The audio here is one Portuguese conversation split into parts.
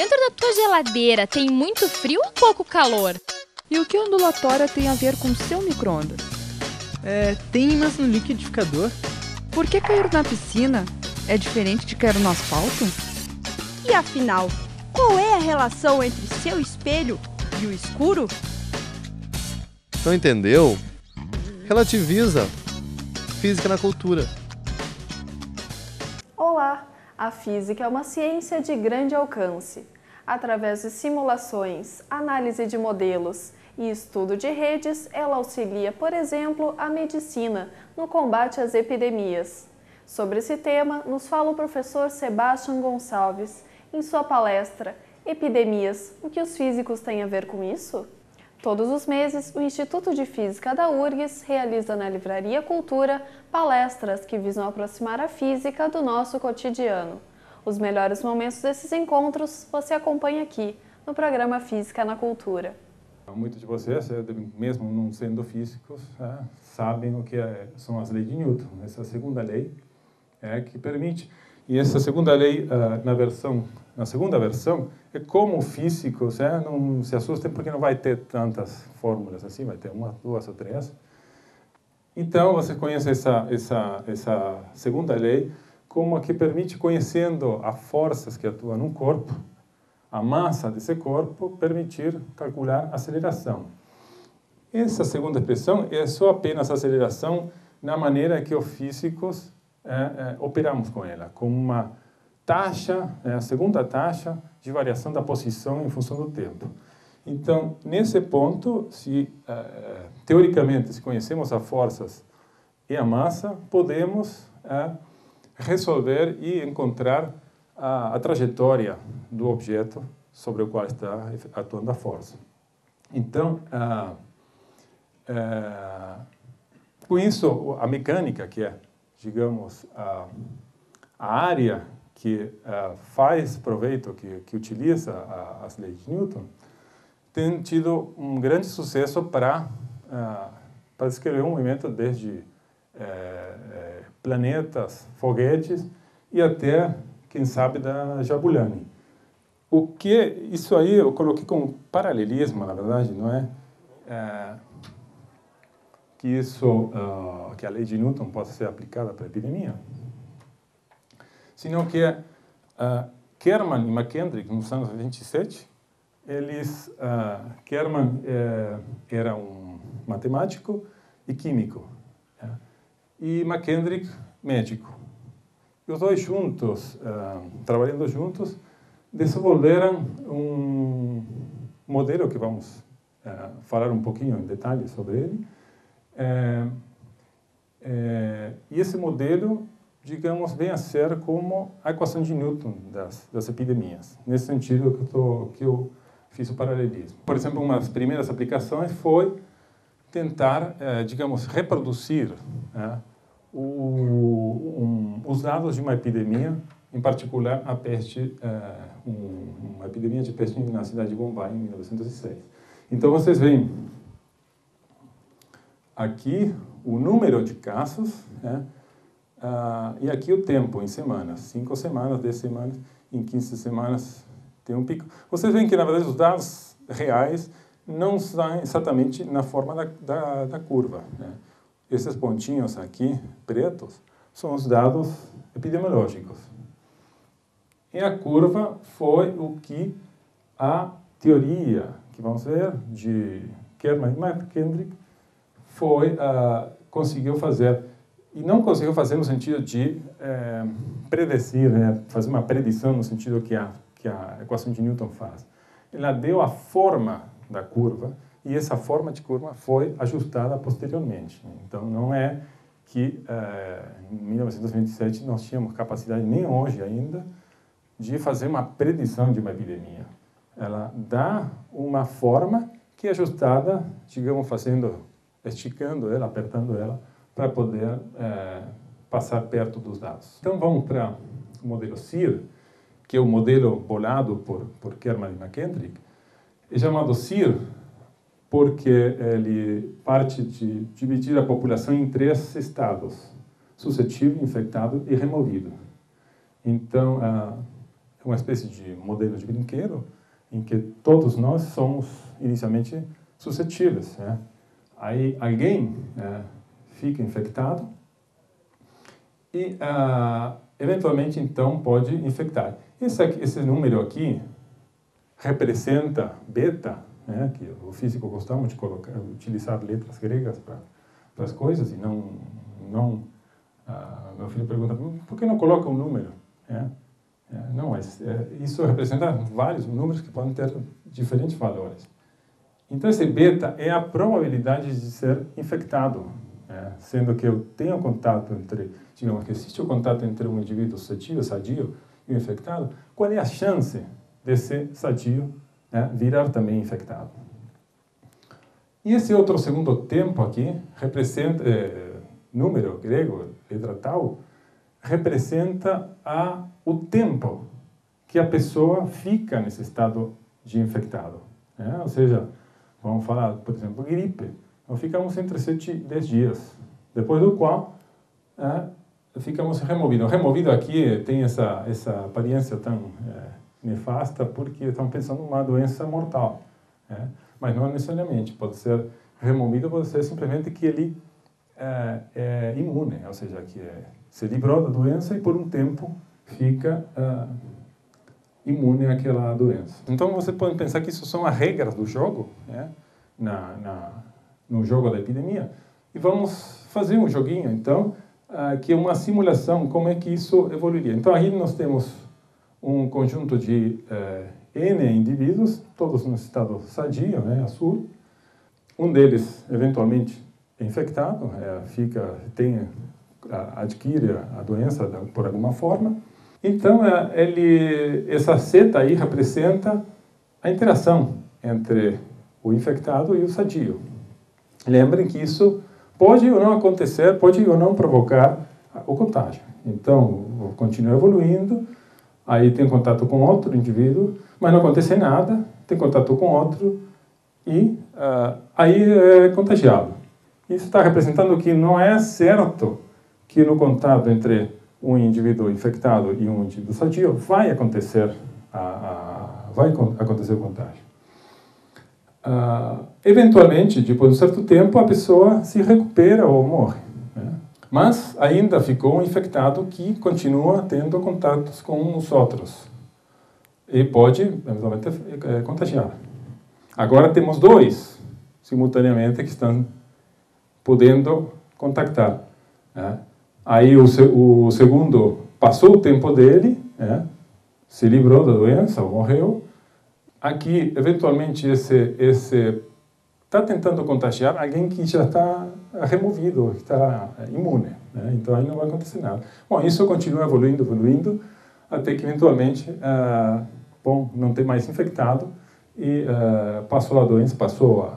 Dentro da tua geladeira tem muito frio ou pouco calor? E o que a ondulatória tem a ver com seu micro-ondas? Tem ímãs no liquidificador. Por que cair na piscina é diferente de cair no asfalto? E afinal, qual é a relação entre seu espelho e o escuro? Não entendeu? Relativiza. Física na cultura. Olá! A física é uma ciência de grande alcance. Através de simulações, análise de modelos e estudo de redes, ela auxilia, por exemplo, a medicina no combate às epidemias. Sobre esse tema, nos fala o professor Sebastião Gonçalves, em sua palestra Epidemias, o que os físicos têm a ver com isso? Todos os meses, o Instituto de Física da URGS realiza na Livraria Cultura palestras que visam aproximar a física do nosso cotidiano. Os melhores momentos desses encontros você acompanha aqui, no programa Física na Cultura. Muitos de vocês, mesmo não sendo físicos, sabem o que são as leis de Newton. Essa segunda lei que permite. E essa segunda lei, na segunda versão, é como físicos não se assustem porque não vai ter tantas fórmulas assim, vai ter uma, duas ou três. Então, você conhece essa segunda lei como a que permite, conhecendo as forças que atuam no corpo, a massa desse corpo, permitir calcular a aceleração. Essa segunda expressão é só apenas a aceleração na maneira que os físicos operamos com ela, com uma taxa, a segunda taxa de variação da posição em função do tempo. Então, nesse ponto, teoricamente, se conhecemos as forças e a massa, podemos resolver e encontrar a trajetória do objeto sobre o qual está atuando a força. Então, com isso, a mecânica, que é, digamos, a área que faz proveito, que utiliza as leis de Newton, tem tido um grande sucesso para descrever um movimento desde planetas, foguetes e até, quem sabe, da Jabulani. Isso aí eu coloquei como paralelismo, na verdade, não é? Que a lei de Newton possa ser aplicada para a epidemia, senão que Kerman e McKendrick, nos anos 27, Kerman era um matemático e químico, e McKendrick, médico. E os dois juntos, trabalhando juntos, desenvolveram um modelo que vamos falar um pouquinho em detalhe sobre ele. E esse modelo, digamos, vem a ser como a equação de Newton das epidemias. Nesse sentido que eu fiz o paralelismo. Por exemplo, uma das primeiras aplicações foi tentar, digamos, reproduzir os dados de uma epidemia, em particular a peste, uma epidemia de peste na cidade de Bombay em 1906. Então, vocês veem aqui o número de casos, e aqui o tempo, em semanas. 5 semanas, 10 semanas, em 15 semanas tem um pico. Vocês veem que, na verdade, os dados reais não estão exatamente na forma da curva. Esses pontinhos aqui, pretos, são os dados epidemiológicos. E a curva foi o que a teoria, que vamos ver, de Kerman e McKendrick, conseguiu fazer. E não conseguiu fazer no sentido de predecir, fazer uma predição no sentido que a equação de Newton faz. Ela deu a forma da curva, e essa forma de curva foi ajustada posteriormente. Então, não é que em 1927 nós tínhamos capacidade, nem hoje ainda, de fazer uma predição de uma epidemia. Ela dá uma forma que é ajustada, digamos, esticando ela, apertando ela, para poder passar perto dos dados. Então, vamos para o modelo SIR, que é o modelo bolado por Kerman e McKendrick. É chamado SIR porque ele parte de dividir a população em 3 estados: suscetível, infectado e removido. Então, uma espécie de modelo de brinquedo em que todos nós somos inicialmente suscetíveis, né? Aí alguém fica infectado e eventualmente então pode infectar. Esse número aqui representa beta, né? Que o físico gostava de utilizar letras gregas para as coisas e não meu filho pergunta, por que não coloca um número? Não, isso representa vários números que podem ter diferentes valores. Então, esse beta é a probabilidade de ser infectado, sendo que eu tenho contato digamos que existe o contato entre um indivíduo suscetível, sadio, e o infectado, qual é a chance desse sadio virar também infectado? E esse outro segundo tempo aqui representa, número grego, letra tau, representa o tempo que a pessoa fica nesse estado de infectado. Ou seja, vamos falar, por exemplo, gripe. Então, ficamos entre 7 e 10 dias, depois do qual ficamos removidos. Removido aqui tem essa aparência tão nefasta porque estão pensando numa doença mortal. Mas não necessariamente. Pode ser removido, pode ser simplesmente que ele é imune, ou seja, que se livrou da doença e por um tempo fica imune àquela doença. Então você pode pensar que isso são as regras do jogo, no jogo da epidemia. E vamos fazer um joguinho, então, que é uma simulação, como é que isso evoluiria. Então, aí nós temos um conjunto de N indivíduos, todos no estado sadio, azul. Um deles, eventualmente, é infectado, adquire a doença por alguma forma. Então, essa seta aí representa a interação entre o infectado e o sadio. Lembrem que isso pode ou não acontecer, pode ou não provocar o contágio. Então, continua evoluindo, aí tem contato com outro indivíduo, mas não acontece nada, tem contato com outro e aí é contagiado. Isso está representando que não é certo que no contato entre um indivíduo infectado e um indivíduo sadio vai acontecer o contágio. Eventualmente, depois de um certo tempo, a pessoa se recupera ou morre. Mas ainda ficou um infectado que continua tendo contatos com os outros e pode, eventualmente, contagiar. Agora temos 2, simultaneamente, que estão podendo contactar. Aí o segundo passou o tempo dele, se livrou da doença ou morreu. Aqui, eventualmente, esse está tentando contagiar alguém que já está removido, que está imune. Então, aí não vai acontecer nada. Bom, isso continua evoluindo, até que, eventualmente, não tem mais infectado e passou a doença, passou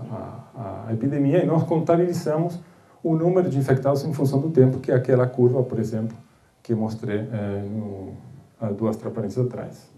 a epidemia e nós contabilizamos o número de infectados em função do tempo, que é aquela curva, por exemplo, que mostrei 2 transparências atrás.